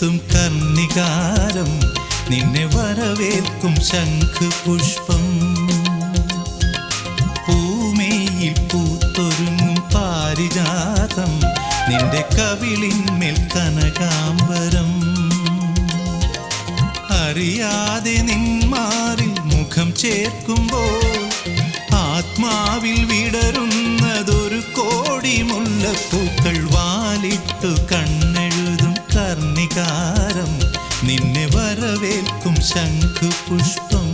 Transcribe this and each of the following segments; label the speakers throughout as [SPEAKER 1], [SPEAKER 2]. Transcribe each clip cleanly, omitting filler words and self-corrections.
[SPEAKER 1] കണ്ണെഴുതും കർണികാരം നിന്നെ വരവേൽക്കും ശംഖുപുഷ്പം. പൂമേയിൽ പൂത്തൊരുങ്ങും പാരിജാതം നിന്റെ കവിളിന്മേൽ കനകാംബരം. അറിയാതെ നിന്മാറിൽ മുഖം ചേർക്കുമ്പോൾ ആത്മാവിൽ വിടരുന്നതൊരു കോടി മുല്ലപ്പൂക്കൾ. വാലിട്ടു കണ്ണെഴുതും കർണികാരം നിന്നെ വരവേൽക്കും ശംഖുപുഷ്പം.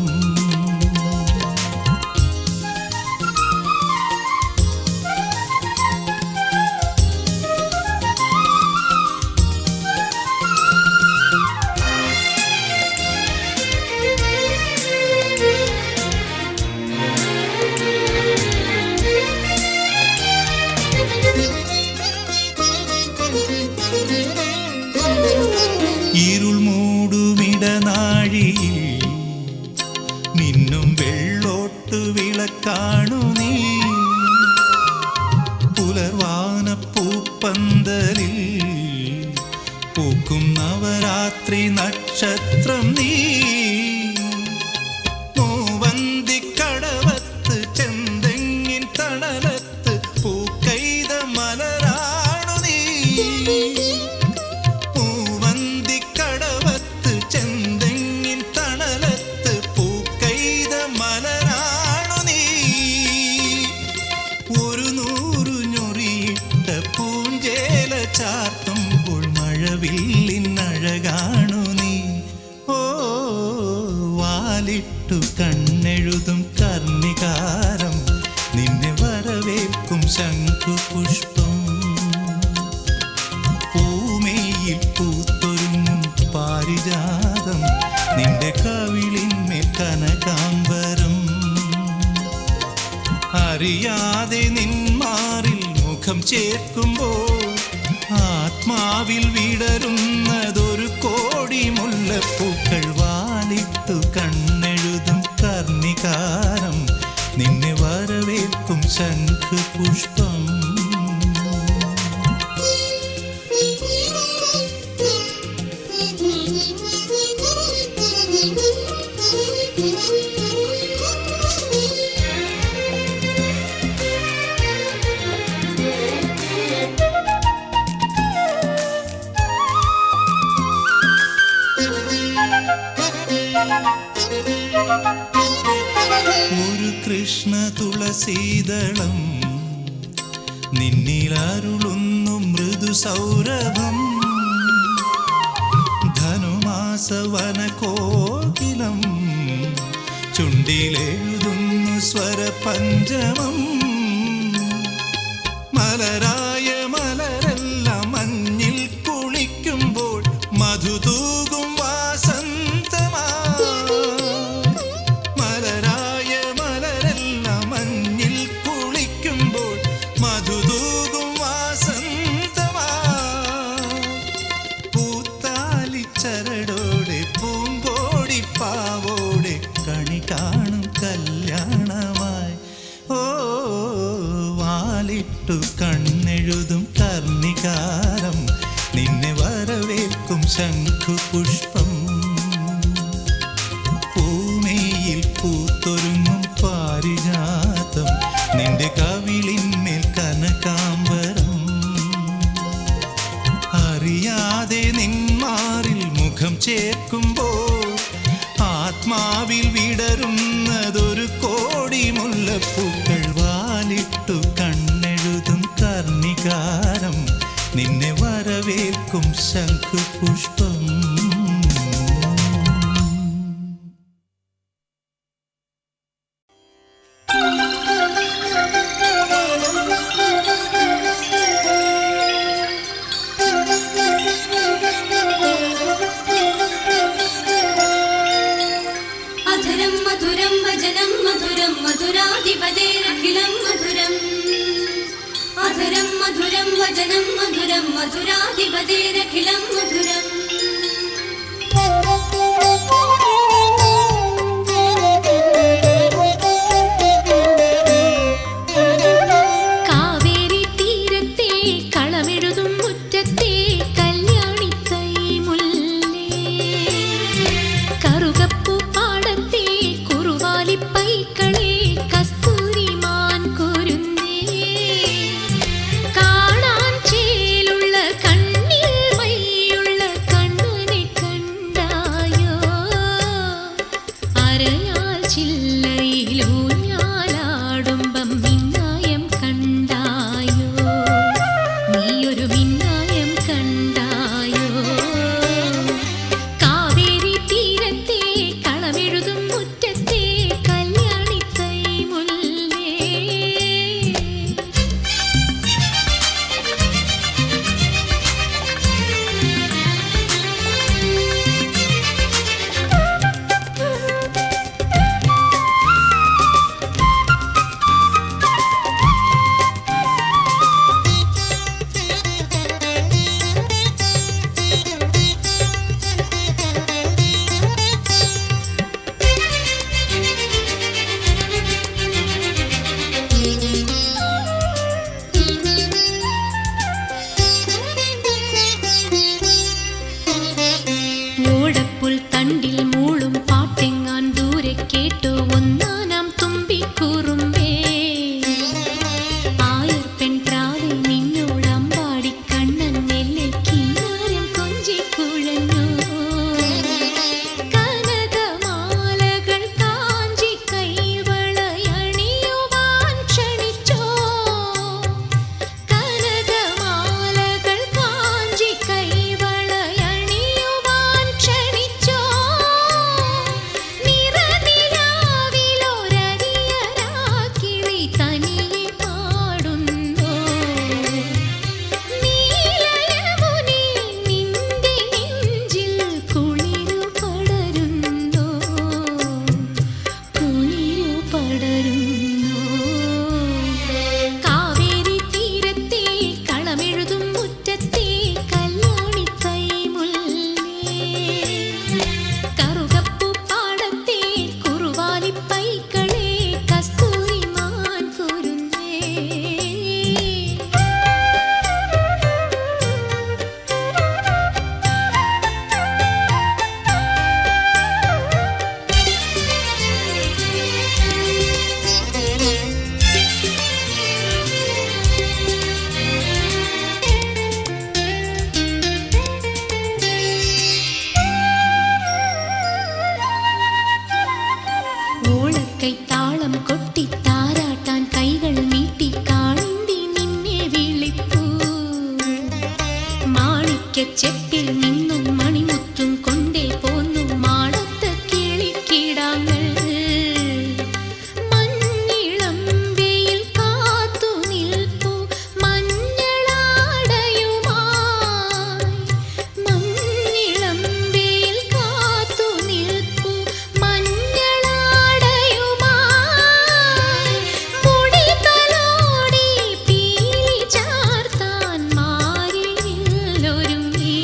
[SPEAKER 1] ഇരുൾ മൂടുമിടനാഴിയിൽ നിന്നും വെള്ളോട്ടു വിളക്കാണു നീ. പുലർവാന പൂപ്പന്തലിൽ പൂക്കും നവരാത്രി നക്ഷത്രം നീ. മൂവന്തിക്കടവത്ത് ചെന്തെങ്ങിൻ തണലത്ത് പൂക്കൈത മലരാണു നീ. ചാർത്തുമ്പോൾ മഴവില്ലിനഴകാണു നീ. ഓ വാലിട്ടു കണ്ണെഴുതും കർണികാരം നിന്നെ വരവേൽക്കും ശംഖുപുഷ്പം. പൂമേയിൽ പൂത്തൊരുങ്ങും പാരിജാതം നിന്റെ കവിളിന്മേൽ കനകാംബരം. അറിയാതെ നിന്മാറിൽ മുഖം ചേർക്കുമ്പോൾ ആത്മാവിൽ വിടരുന്നതൊരു കോടി മുല്ലപ്പൂക്കൾ. വാലിട്ടു കണ്ണെഴുതും കർണികാരം നിന്നെ വരവേൽക്കും ശംഖുപുഷ്പം. ഒരു കൃഷ്ണ തുളസീദളം നിന്നിലരുളുന്നു മൃദു സൗരഭം. ധനുമാസവന കോകിലം ചുണ്ടിലെഴുതുന്നു സ്വരപഞ്ചമം. മലരായ മലരെല്ലാം മഞ്ഞിൽ കുളിക്കുമ്പോൾ മധുതൂകും വാസന്തമാ. മലരായ മലരെല്ലാം മഞ്ഞിൽ കുളിക്കുമ്പോൾ മധുതൂകും വാസന്തമാ. പൂത്താലിച്ചരടോടെ പൂങ്കോടിപ്പാവോടെ കണി കാണും കല്യാണമായി. ഓ വാലിട്ടു കണ്ണെഴുതും കർണികാരം നിന്നെ വരവേൽക്കും ശംഖുപുഷ്പം. പൂമേയിൽ പൂത്തൊരുങ്ങും പാരിജാതം നിന്റെ കവിളിന്മേൽ കനകാംബരം. അറിയാതെ നിന്മാറിൽ മുഖം ചേർക്കുമ്പോൾ ആത്മാവിൽ വിടരുന്നതൊരു കോടി മുല്ലപ്പൂക്കൾ. വാലിട്ടു കണ്ണെഴുതും കർണികാരം നിന്നെ വരവേൽക്കും ശംഖുപുഷ്പം.
[SPEAKER 2] അധരം മധുരം വചനം മധുരം മധുരാധിപതേരഖിലം മധുരം. അധരം മധുരം വചനം മധുരം മധുരാധിപതേരഖിലം മധുരം.
[SPEAKER 3] കാവേരി തീരത്തെ കളമെഴുതും മുറ്റത്തെ കല്യാണിത്തൈ മുല്ല.
[SPEAKER 2] അരയാൽ ചില്ലയിലൂഞ്ഞാലാടുമ്പം മിന്നായം കണ്ടായോ, നീയൊരു മിന്നായം കണ്ടായോ. കാവേരി തീരത്തെ കളമെഴുതും മുറ്റത്തെ കല്യാണിത്തൈ മുല്ലേ. ഓടപ്പുൽ തണ്ടിൽ മൂളും പാട്ടെങ്ങാൻ ദൂരെ കേട്ടോ ഒന്നാനാം തുമ്പിക്കുറുമ്പേ. ആയർ പെൺപ്രാവേ നിന്നോടമ്പാടി കണ്ണൻ നെല്ലിൽ കിന്നാരം കൊഞ്ചിക്കുഴഞ്ഞു. കനകമാലകൾ കാഞ്ചി കൈവളയണിയുവാൻ ക്ഷണിച്ചോ, കനകമാലകൾ കാഞ്ചി കൈവളയണിയുവാൻ ക്ഷണിച്ചോ. നിറനിലാവിലൊരരിയരാക്കിളി തനിയെ പാടുന്നു. നീലയമുനേ നിന്റെ നെഞ്ചിൽ കുളിരു പടരുന്നു, കുളിരു പടരുന്നു. കാവേരി തീരത്തെ കളമെഴുതും മുറ്റത്തെ കല്യാണിത്തൈ മുല്ലേ. കറുകപ്പൂ പാടത്തെ കുറുവാലിപ്പൈക്കളെ കസ്തൂരിമാൻ കുരുന്നേ. ഓളക്കൈ താളം കൊട്ടി താരാട്ടാൻ കൈകൾ നീട്ടി കാളിന്തി നിന്നെ വിളിപ്പൂ. മാണിക്യച്ചെപ്പിൽ നിന്നും മണിമുത്തും കൊണ്ടേ പോന്നു മാടത്ത് കിളിക്കിടാങ്ങൾ. മഞ്ഞിളം വെയിൽ കാത്തു നിൽപ്പൂ മഞ്ഞളാടയുമായി. മഞ്ഞിളം വെയിൽ കാത്തു നിൽപ്പൂ മഞ്ഞളാടയുമായി. മുടി തലോടി പീലി ചാർത്താൻ മാറിയില്ലൊരുങ്ങി.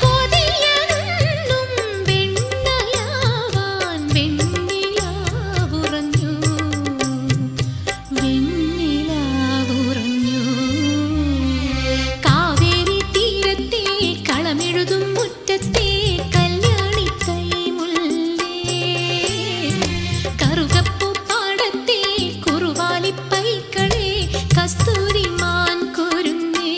[SPEAKER 2] കൊതിയെന്നും വെണ്ണയാവാൻ വെണ്ണിലാവുറഞ്ഞു, വെണ്ണിലാവുറഞ്ഞു. കാവേരി തീരത്തെ കളമെഴുതും മുറ്റത്തെ കല്യാണിത്തൈ മുല്ലേ. കറുകപ്പൂ പാടത്തെ കുറുവാലിപ്പൈക്കളെ കസ്തൂരിമാൻ കുരുന്നേ.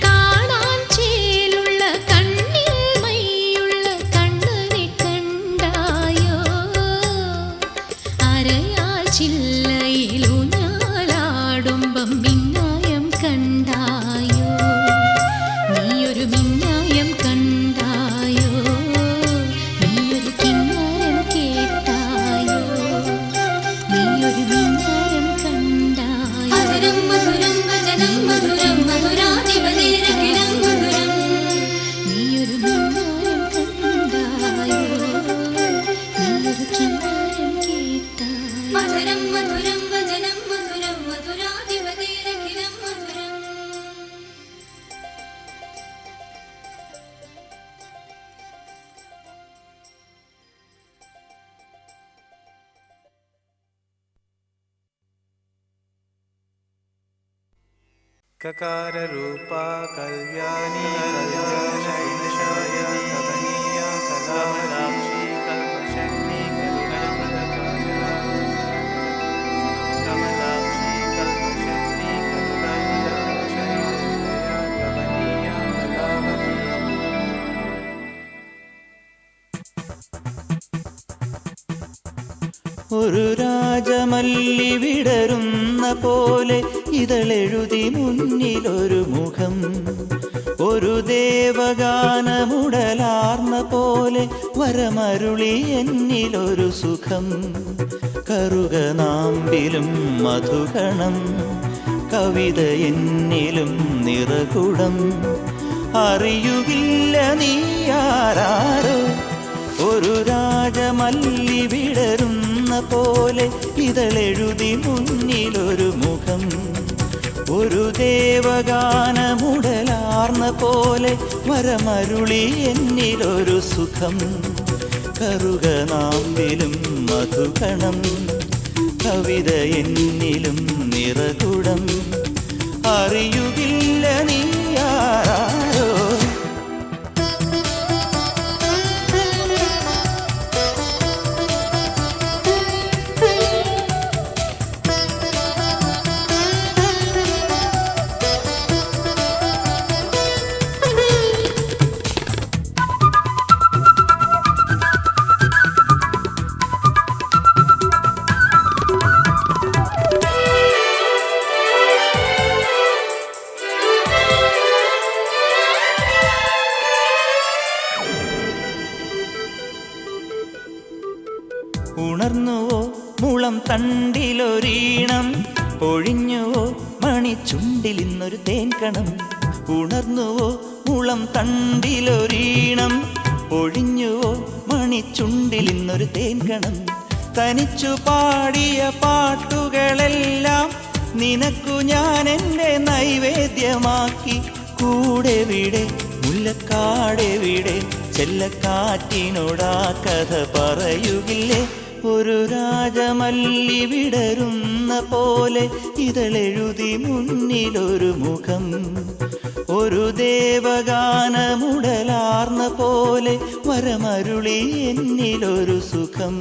[SPEAKER 2] കാണാൻ ചേലുള്ള കണ്ണിൽ മൈയുള്ള കണ്ണനെ കണ്ടായോ, അരയാൽ ചില്ലയിലൂഞ്ഞാലാടുമ്പം മിന്നായം കണ്ടായോ, നീയൊരു മിന്നായം കണ്ടായോ, നീയൊരു കിന്നാരം കേട്ടായോ, നീയൊരു മിന്നായം കണ്ടായോ. മധുരം മധുരം വചനം മധുരം മധുരാധിപതേരഖിലം മധുരം. നീയൊരു മിന്നായം കണ്ടായോ, നീയൊരു കിന്നാരം കേട്ടായോ. മധുരം മധുരം വചനം മധുരം മധുരാധിപതേരഖിലം മധുരം.
[SPEAKER 3] ककाररूपा कल्याणी कल्याणशैलशाया कमनीया कलामलाक्षी कल्पशक्ति करुणप्रदकाया कमलाक्षी कल्पशक्ति करुणप्रदशैलया कमनीया कलावती
[SPEAKER 4] ഒരു രാജമല്ലി വിടരുന്ന പോലെ ഇതളെഴുതി മുന്നിലൊരു മുഖം, ഒരു ദേവഗാനമുടലാർന്ന പോലെ വരമരുളി എന്നിലൊരു സുഖം. കറുകനാമ്പിലും മധുകണം, കവിത എന്നിലും നിറകുടം. അറിയുകില്ല നീ ആരാരോ, ഒരു രാജമല്ലി വിടരുന്ന പോലെ ഇതളെഴുതി മുന്നിലൊരു മുഖം, ഒരു ദേവഗാനമുടലാർന്ന പോലെ വരമരുളി എന്നിലൊരു സുഖം. കറുകനാമ്പിലും മധുകണം, കവിത എന്നിലും നിറകുടം. അറിയുകില്ല നീ ആരാരോ. ഉണർന്നുവോ മുളം തണ്ടിലൊരീണം, പൊഴിഞ്ഞുവോ മണിച്ചുണ്ടിലിന്നൊരു തേൻകണം. ഉണർന്നുവോ മുളം തണ്ടിലൊരീണം, പൊഴിഞ്ഞുവോ മണിച്ചുണ്ടിലിന്നൊരു തേൻകണം. തനിച്ചു പാടിയ പാട്ടുകളെല്ലാം നിനക്കു ഞാൻ എൻ്റെ നൈവേദ്യമാക്കി. കൂടെവിടെ മുല്ലക്കാടെവിടെ, ചെല്ലക്കാറ്റിനോടാ കഥ പറയുകില്ലേ. ഒരു രാജമല്ലി വിടരുന്ന പോലെ ഇതളെഴുതി മുന്നിലൊരു മുഖം, ഒരു ദേവഗാനമുടലാർന്ന പോലെ വരമരുളി എന്നിലൊരു സുഖം.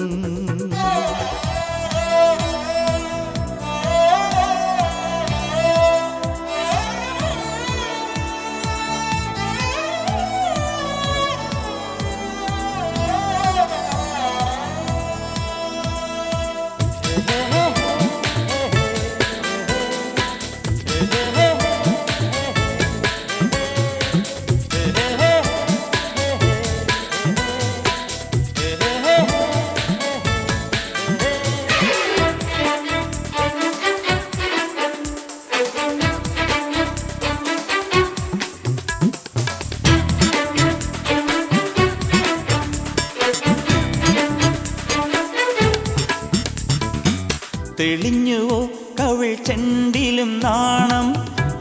[SPEAKER 4] തെളിഞ്ഞുവോ കവിൾ ചെണ്ടിലും നാണം,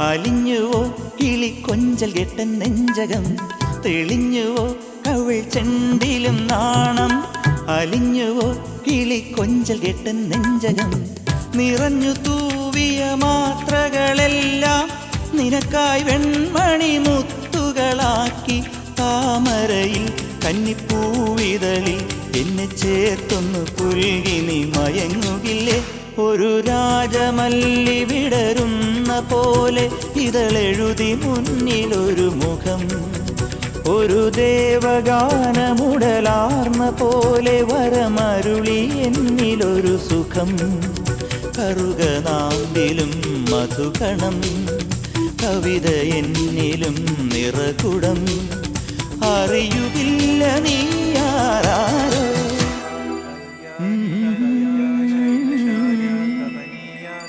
[SPEAKER 4] അലിഞ്ഞുവോ കിളിക്കൊഞ്ചൽ കെട്ടൻ നെഞ്ചകം. തെളിഞ്ഞുവോ കവിൾ ചെണ്ടിലും നാണം, അലിഞ്ഞുവോ കിളിക്കൊഞ്ചൽ കെട്ടൻ നെഞ്ചകം. നിറഞ്ഞു തൂവിയ മാത്രകളെല്ലാം നിനക്കായി വെൺമണി മുത്തുകളാക്കി. താമരയിൽ കന്നിപ്പൂവിതളിൽ എന്നെ ചേർത്തൊന്നു പുൽകി നീ മയങ്ങുകില്ലേ. ഒരു രാജമല്ലി വിടരുന്ന പോലെ ഇതളെഴുതി മുന്നിലൊരു മുഖം, ഒരു ദേവഗാനമുടലാർന്ന പോലെ വരമരുളി എന്നിലൊരു സുഖം. കറുകനാമ്പിലും മധുകണം, കവിത എന്നിലും നിറകുടം. അറിയുകില്ല നീ ആരാരോ.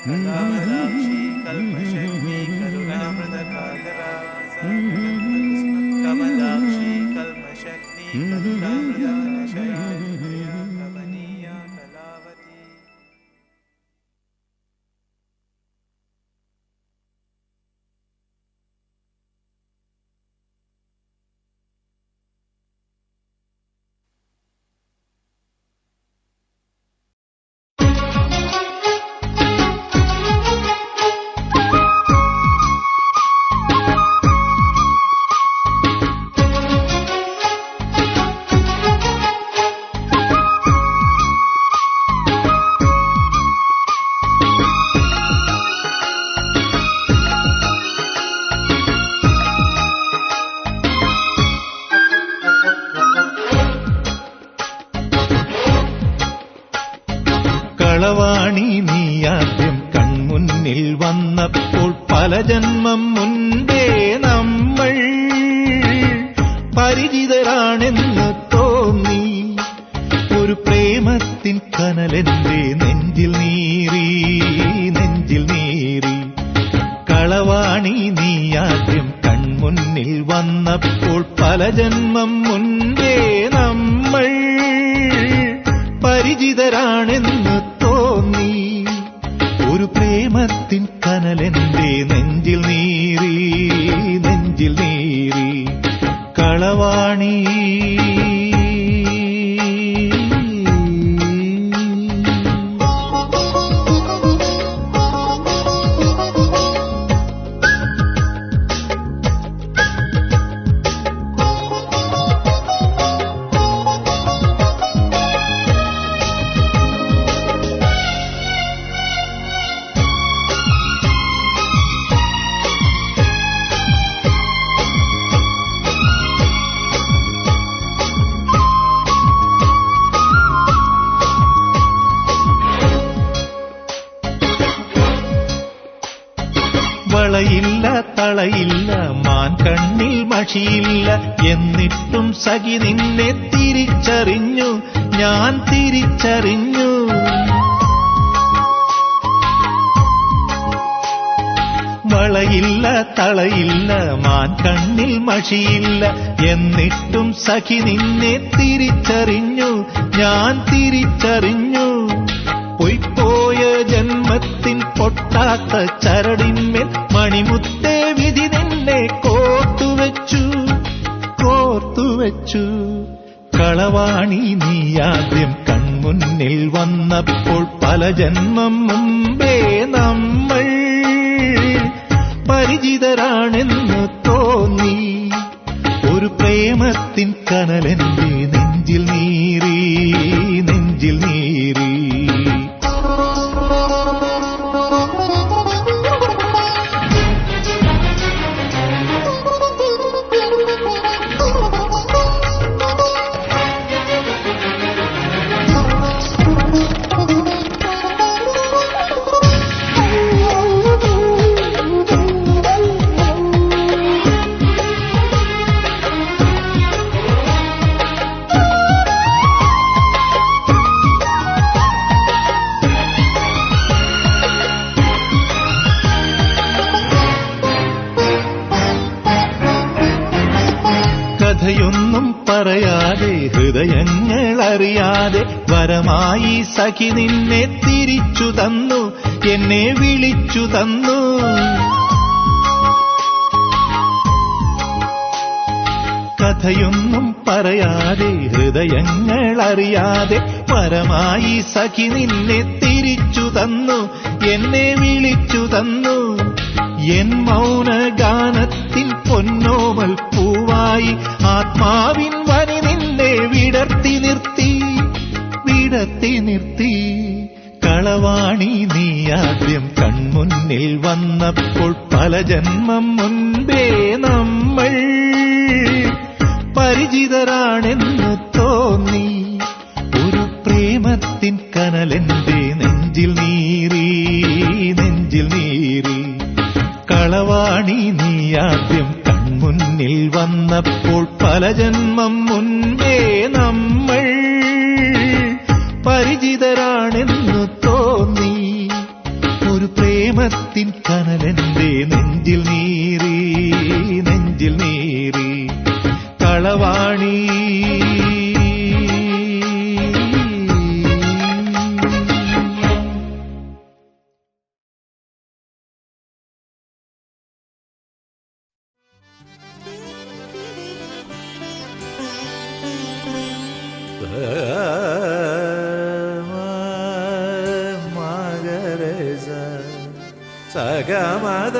[SPEAKER 3] कमलाक्षी कल्मषग्नि करुणामृतकलशयामिनीया कमनीया कलावती.
[SPEAKER 1] കളവാണി നീ ആദ്യം കൺമുന്നിൽ വന്നപ്പോൾ പല ജന്മം മുൻപേ നമ്മൾ പരിചിതരാണെന്ന് തോന്നി. ഒരു പ്രേമത്തിൻ കനലെന്റെ നെഞ്ചിൽ നീറി, നെഞ്ചിൽ നീറി. കളവാണി നീ ആദ്യം കൺമുന്നിൽ വന്നപ്പോൾ പല ജന്മം മുൻപേ നമ്മൾ പരിചിതരാണെന്ന് തോന്നി. ഒരു പ്രേമത്തിൻ കനലെന്റെ നെഞ്ചിൽ നീറി, നെഞ്ചിൽ നീറി. കളവാണി വളയില്ല തളയില്ല മാൻ കണ്ണിൽ മഷിയില്ല, എന്നിട്ടും സഖി നിന്നെ തിരിച്ചറിഞ്ഞു, ഞാൻ തിരിച്ചറിഞ്ഞു. വളയില്ല തളയില്ല മാൻ കണ്ണിൽ മഷിയില്ല, എന്നിട്ടും സഖി നിന്നെ തിരിച്ചറിഞ്ഞു, ഞാൻ തിരിച്ചറിഞ്ഞു. പൊയ്പോയ ജന്മത്തിൻ പൊട്ടാത്ത ചരടിന്മേൽ മണിമുത്തേ വിധി നിന്നെ കോർത്തുവെച്ചു, കോർത്തുവെച്ചു. കളവാണി നീ ആദ്യം കൺമുന്നിൽ വന്നപ്പോൾ പല ജന്മം മുമ്പേ നമ്മൾ പരിചിതരാണെന്ന് തോന്നി. ഒരു പ്രേമത്തിൻ കനലെന്റെ നെഞ്ചിൽ നീറി, നെഞ്ചിൽ നീറി. കഥയൊന്നും പറയാതെ ഹൃദയങ്ങൾ അറിയാതെ വരമായി സഖി നിന്നെ തിരിച്ചു തന്നു, എന്നെ വിളിച്ചു തന്നു. കഥയൊന്നും പറയാതെ ഹൃദയങ്ങൾ അറിയാതെ വരമായി സഖി നിന്നെ തിരിച്ചു തന്നു, എന്നെ വിളിച്ചു തന്നു. എൻ മൗനഗാനത്തിൻ പൊന്നോമൽ പൂവായി ആത്മാവിൻ വനി നിന്നെ വിടർത്തി നിർത്തി, വിടർത്തി നിർത്തി. കളവാണി നീ ആദ്യം കൺമുന്നിൽ വന്നപ്പോൾ പല ജന്മം മുൻപേ നമ്മൾ പരിചിതരാണെന്ന് തോന്നി. ഒരു പ്രേമത്തിൻ കനലെന്റെ നെഞ്ചിൽ നീറി, നെഞ്ചിൽ നീറി. കളവാണി നീ ആദ്യം കൺമുന്നിൽ വന്നപ്പോൾ പല ജന്മം മുൻപേ നമ്മൾ പരിചിതരാണെന്ന് തോന്നി. ഒരു പ്രേമത്തിൻ കനലെന്റെ നെഞ്ചിൽ നീറി, നെഞ്ചിൽ നീറി. കളവാണി
[SPEAKER 3] സഗമദ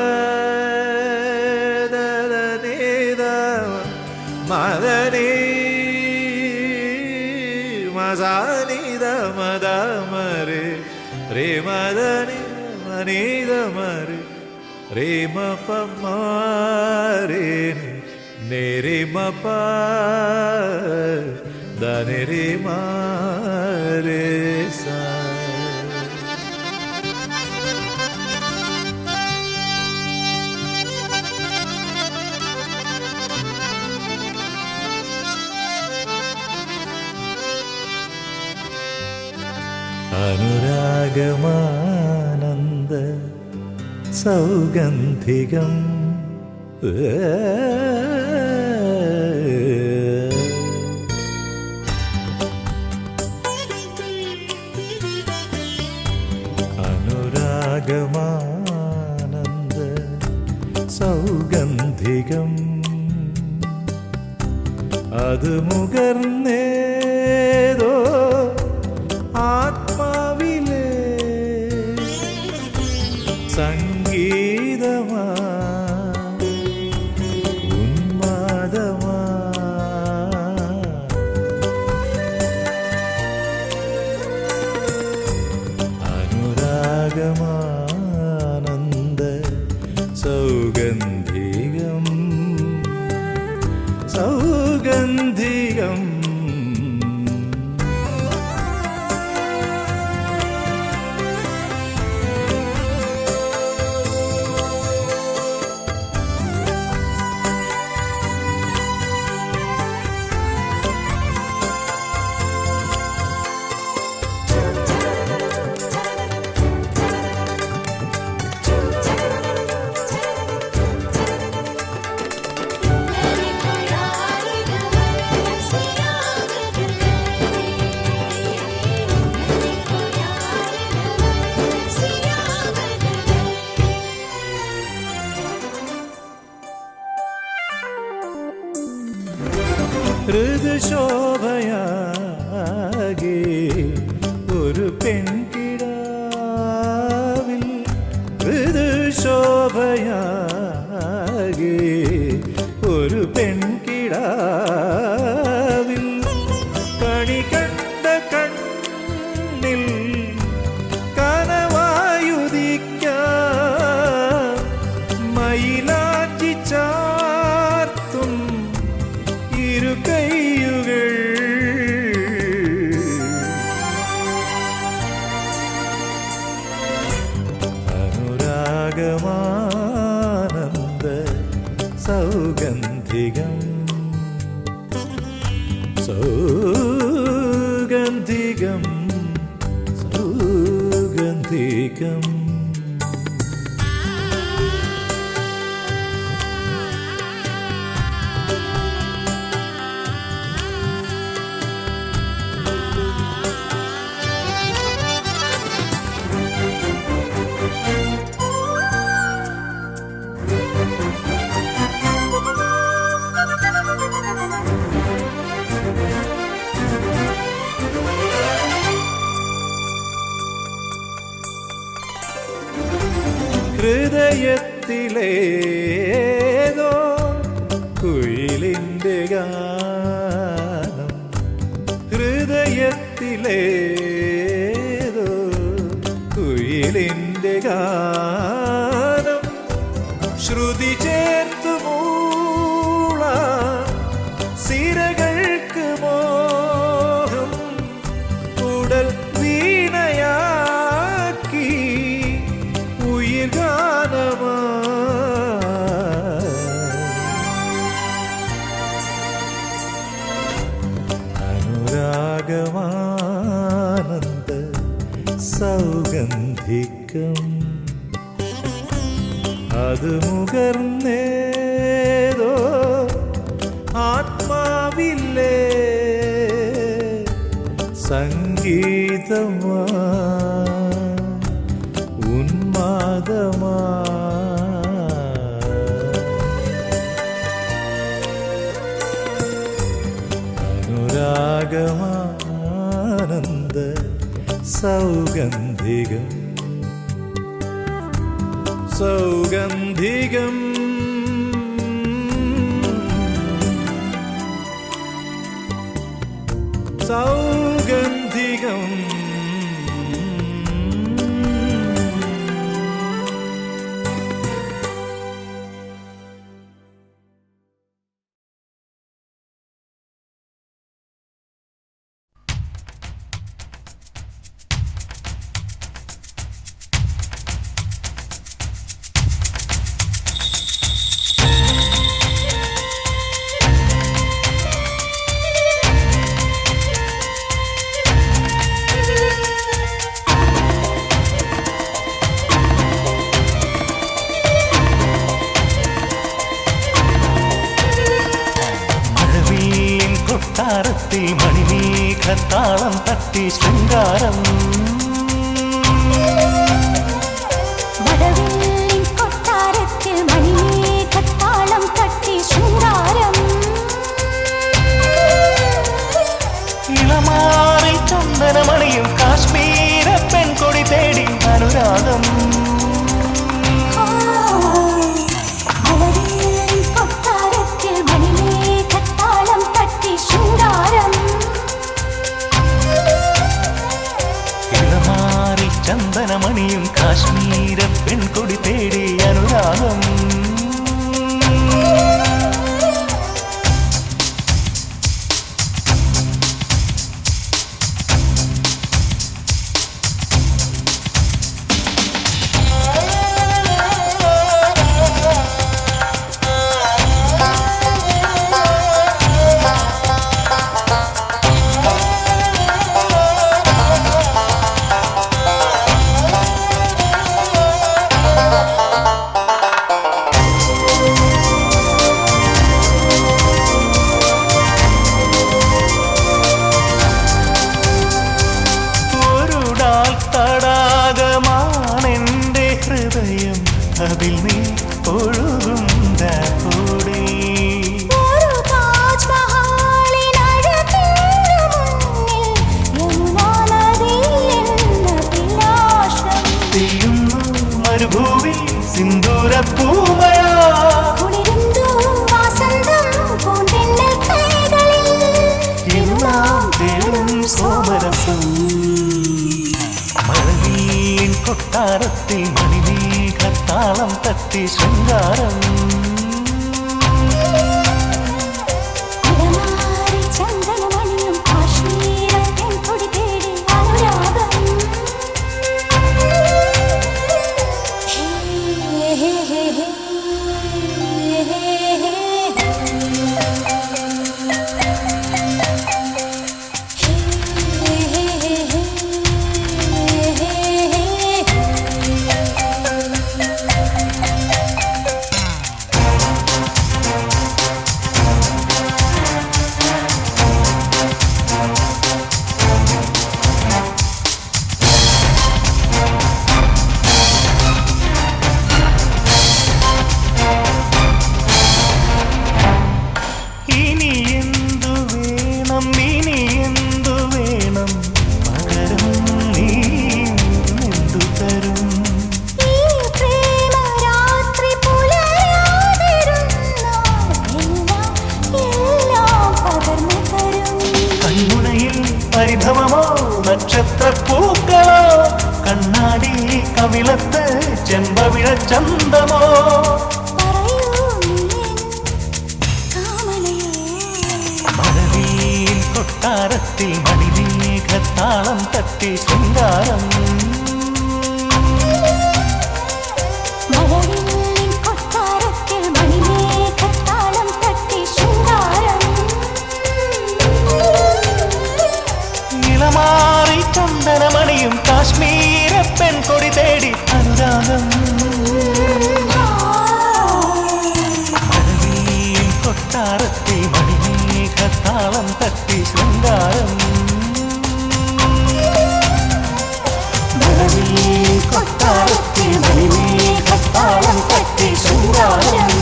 [SPEAKER 3] ദദനിദ മദനി മസാനിദ മദമരെ രേ മദനി മനിദ മരെ രേ മപമരെ നേരെ മപ ദനരെ മരെ സ അനുരാഗമാനന്ദ സൗഗന്ധികം അനുരാഗമാനന്ദ സൗഗന്ധികം അത് മുകർന്നേതോ ആത്മാവിലെ സംഗീതമാ ഉന്മാദമാ അനുരാഗമാനന്ദ സൗഗന്ധികം സൗഗന്ധികം ഋതുശോഭയാകെ ഒരു പെൺകിടാവിൽ ഋതുശോഭയാകെ ഒരു പെൺകിടാവിൽ കണി കണ്ട കണ്ണിൽ കനവായുദിക്കാൻ മയിലാഞ്ചി ചാർത്തും ഇരു കൈയുകൾ അനുരാഗമാനന്ദ സൗഗന്ധികം സൗഗന്ധികം സൗഗന്ധികം ഹൃദയത്തിലേതോ കുയിലിൻ്റെ ഗാനം ഹൃദയത്തിലേതോ കുയിലിൻ്റെ ഗാനം ശ്രുതി ചേർത്തു മൂള സിരകൾക്ക് മോഹം ഉടൽ വീണയാക്കി ഉയിർഗാനമാ അനുരാഗമാനന്ദ സൗഗന്ധികം അത് മുകർന്നേതോ ആത്മാവില്ലേ സംഗീതമാ ഉന്മാദമാ അനുരാഗമാനന്ദ സൗഗന്ധികം സൗഗന്ധികം സൗഗന്ധികം
[SPEAKER 1] മണിമേഘത്താളം തട്ടി ശൃംഗാരം
[SPEAKER 2] വടവില്ലിൻ കൊട്ടാരത്തിൽ മണിമേഘത്താളം തട്ടി ശൃംഗാരം
[SPEAKER 1] ഇളമാറിൽ ചന്ദനമണിയും കാശ്മീര പെൺകൊടി തേടി അനുരാഗം
[SPEAKER 2] വടവില്ലിൻ കൊട്ടാരത്തിൽ മണിമേഘത്താളം തട്ടി ശൃംഗാരം
[SPEAKER 1] ഇളമാറിൽ ചന്ദനമണിയും കാശ്മീര പെൺകൊടി തേടി അനുരാഗം ഹൃദയം അതിൽ നീ ഒഴുകുന്ന കൂടെ
[SPEAKER 2] ഒരു താജ്മഹലിൻ അഴകിനു മുന്നിൽ യമുനാ നദി എന്ന വിലാസം
[SPEAKER 1] തീയുന്നു മരുഭൂവിൽ സിന്ദൂരപ്പൂമഴ
[SPEAKER 2] കുളിരുന്നു വാസന്തം പൂന്തെന്നൽ കൈകളിൽ
[SPEAKER 1] എല്ലാം തേടും സോമരസം മഴവില്ലിൻ കൊട്ടാരത്തിൽ മണിമേഘത്താളം തട്ടി ശൃംഗാരം
[SPEAKER 2] ഇളമാറി ചന്ദനമണിയും കാശ്മീര പെൺകൊടി തേടി അനുരാഗം
[SPEAKER 1] ഇനി എന്തു വേണം പകരം നീ എന്തു തരും
[SPEAKER 2] ഈ പ്രേമരാത്രി പുലരാതിരുന്നാൽ എല്ലാം പകർന്നു തരും
[SPEAKER 1] കൺമുനയിൽ പരിഭവമോ നക്ഷത്രപ്പൂക്കളോ കണ്ണാടി കവിളത്ത് ചെമ്പവിഴ ചന്തമോ
[SPEAKER 2] പറയൂ നീ കാമനയോ
[SPEAKER 1] മഴവില്ലിൻ കൊട്ടാരത്തിൽ മണിമേഘത്താളം തട്ടി ശൃംഗാരം
[SPEAKER 2] മഴവില്ലിൻ കൊട്ടാരത്തിൽ മണിമേഘത്താളം തട്ടി ശൃംഗാരം
[SPEAKER 1] ഇളമാറി ചന്ദനമണിയും കാശ്മീര പെൺകൊടി തേടി അനുരാഗം മഴവില്ലിൻ കൊട്ടാരത്തിൽ മണിമേഘത്താളം തട്ടി ശൃംഗാരം മഴവില്ലിൻ കൊട്ടാരത്തിൽ മണിമേഘത്താളം തട്ടി ശൃംഗാരം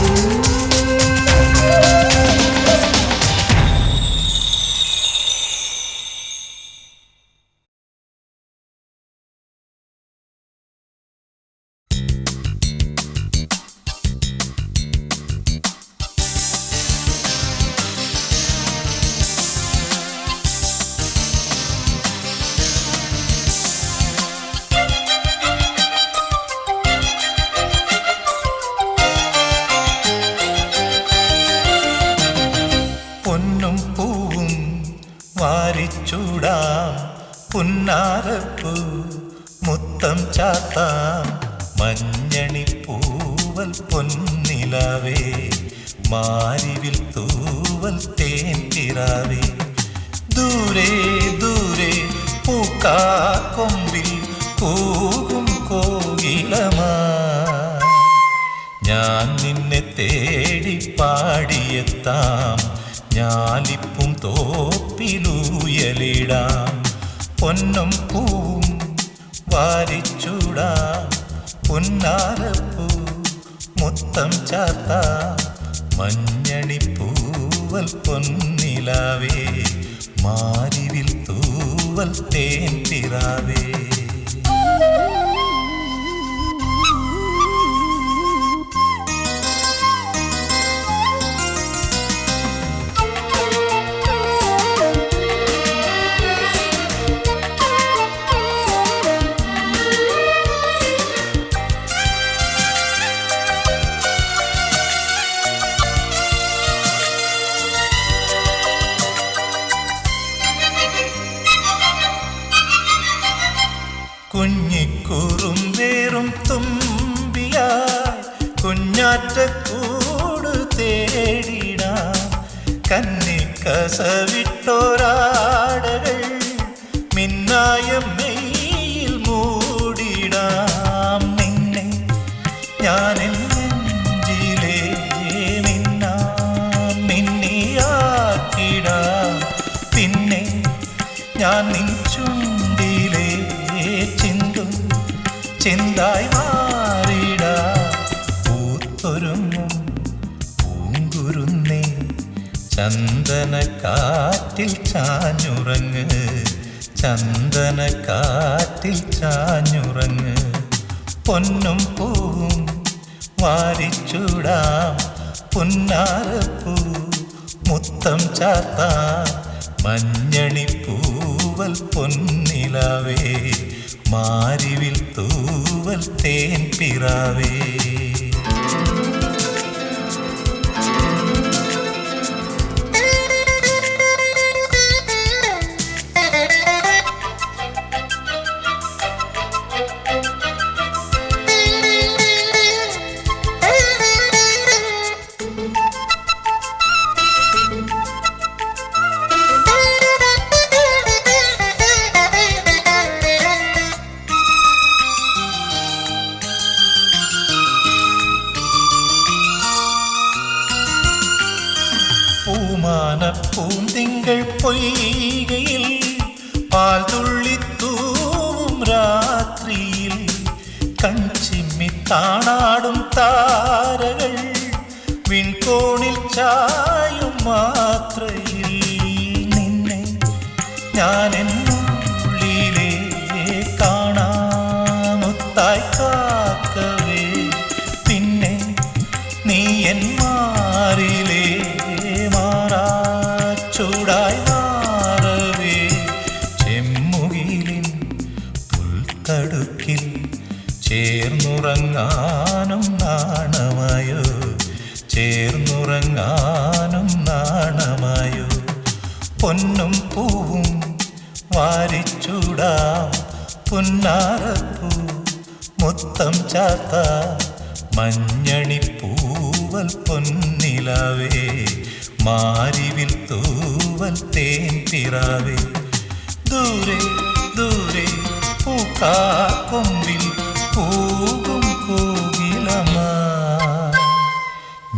[SPEAKER 3] പൊന്നും പൂവും വാരിച്ചൂടാം പുന്നാരപ്പൂ മുത്തം ചാത്താം മഞ്ഞണി പൂവൽ പൊന്നിലാവേ മാരിവിൽ തൂവൽ തേൻപിറാവേ ദൂരെ ദൂരെ പൂക്കാക്കൊമ്പിൽ കൂകും കോകിലമാ ഞാൻ നിന്നെ തേടി പാടിയെത്താം ഞാലിപ്പും തോപ്പിലൂയലിടാം പൊന്നും പൂവും വാരിച്ചൂടാം പുന്നാരപ്പൂ മുത്തം ചാർത്താം മഞ്ഞണിപ്പൂവൽ പൊന്നിലാവേ മാരിവിൽ തൂവൽ തേൻ പിറാവേ കുഞ്ഞിക്കുറുമ്പേറും തുമ്പിയായി കുഞ്ഞാറ്റക്കൂട് തേടിടാം കന്നിക്കസവിട്ടോരാടകൾ മിന്നായ മെയ്യിൽ മൂടിടാം നിന്നെ ഞാൻ നെഞ്ചിലേ മിന്നിയാക്കിടാം പിന്നെ ഞാൻ നിൻ ചുണ്ടിലേ ചിന്തും ചിന്തായി മാറിടാ പൂത്തൊരുങ്ങും പൂങ്കുരുന്നേ ചന്ദനക്കാറ്റിൽ ചാഞ്ഞുറങ്ങ് ചന്ദനക്കാറ്റിൽ ചാഞ്ഞുറങ്ങ് പൊന്നും പൂവും വാരിച്ചൂടാം പുന്നാരപ്പൂ മുത്തം ചാർത്താം മഞ്ഞണിപ്പൂവൽ പൊന്നിലാവേ മാരിവിൽ തൂവൽ തേൻ പിറാവേ പൂമാനപ്പൂന്തിങ്കൾ പൊയ്കയിൽ പാൽ തുള്ളിത്തൂവും രാത്രിയിൽ കൺചിമ്മി താണാടും താരകൾ വിൺകോണിൽ ചായും മാത്രയിൽ നിന്നെ ഞാൻ എന്നുള്ളിലേ കാണാമുത്തായി കാക്കവേ പിന്നെ നീ എൻ മാറിലേ ചൂടായി മാറവേ ചെമ്മുകിലിൻ പുൽത്തടുക്കിൽ ചേർന്നുറങ്ങാനും നാണമായോ ചേർന്നുറങ്ങാനും നാണമായോ പൊന്നും പൂവും വാരിച്ചൂടാം പുന്നാരപ്പൂ മുത്തം ചാർത്താം മഞ്ഞണിപ്പൂവൽ പൊന്നിലാവേ മാരിവിൽ തൂവൽ തേൻ പിറാവേ ദൂരെ ദൂരെ പൂക്കാക്കൊമ്പിൽ പൂകും കോകിലമാ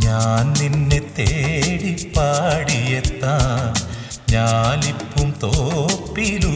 [SPEAKER 3] ഞാൻ നിന്നെ തേടി പാടിയെത്താം ഞാലിപ്പും തോപ്പിലൂ